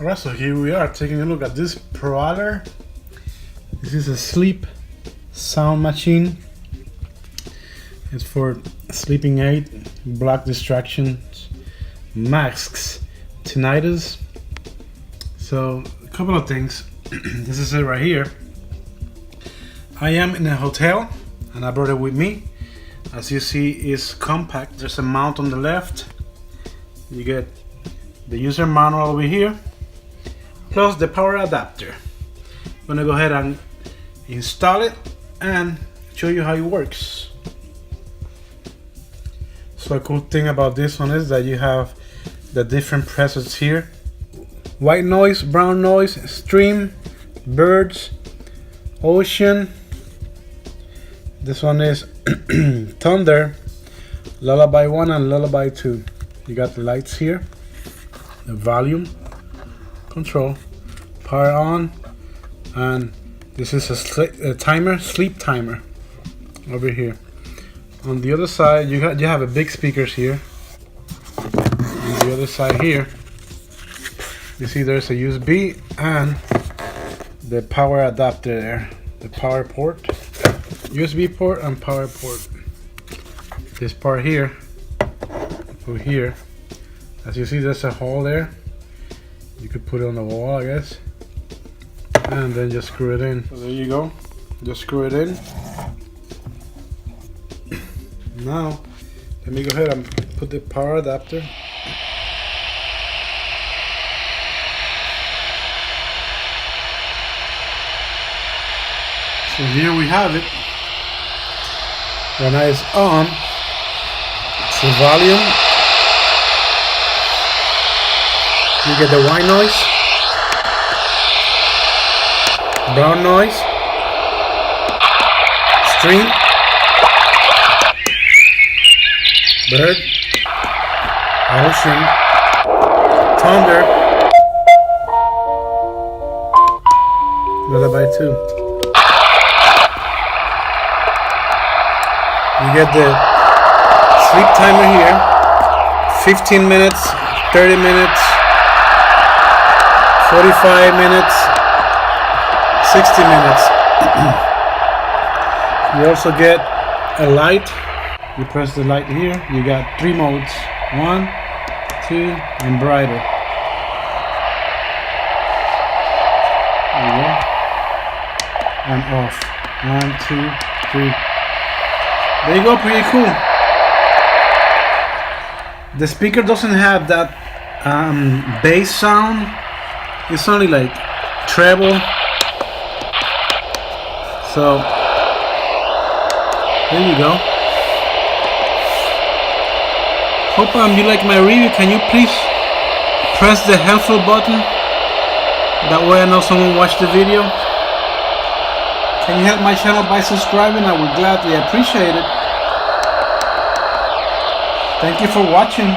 Alright, so here we are taking a look at this Proaller. This is a sleep sound machine. It's for sleeping aid, block distractions, masks, tinnitus. So a couple of things. This is it right here. I am in a hotel and I brought it with me. As you see, it's compact. There's a mount on the left. You get the user manual over here, plus the power adapter. I'm gonna go ahead and install it and show you how it works. So a cool thing about this one is that you have the different presets here: white noise, brown noise, stream, birds, ocean. This one is thunder, lullaby 1 and lullaby 2. You got the lights here, the volume control, power on, and this is a timer, sleep timer over here. On the other side, you have a big speakers here. On the other side here, you see there's a USB and the power adapter there, the power port, USB port and power port. This part here, over here, as you see, there's a hole there. You could put it on the wall, I guess, and then just screw it in. So there you go, just screw it in. Now let me go ahead and put the power adapter. So here we have it. When it's on, it's the volume. You get the white noise, brown noise, stream, bird, ocean, thunder, lullaby 2. You get the sleep timer here, 15 minutes, 30 minutes, 45 minutes, 60 minutes. You also get a light. You press the light here. You got 3 modes: 1, 2, and brighter. There you go. And off. 1, 2, 3. There you go, pretty cool. The speaker doesn't have that bass sound. It's only like treble. So there you go. Hope you like my review. Can you please press the helpful button? That way I know someone watched the video. Can you help my channel by subscribing? I would gladly appreciate it. Thank you for watching.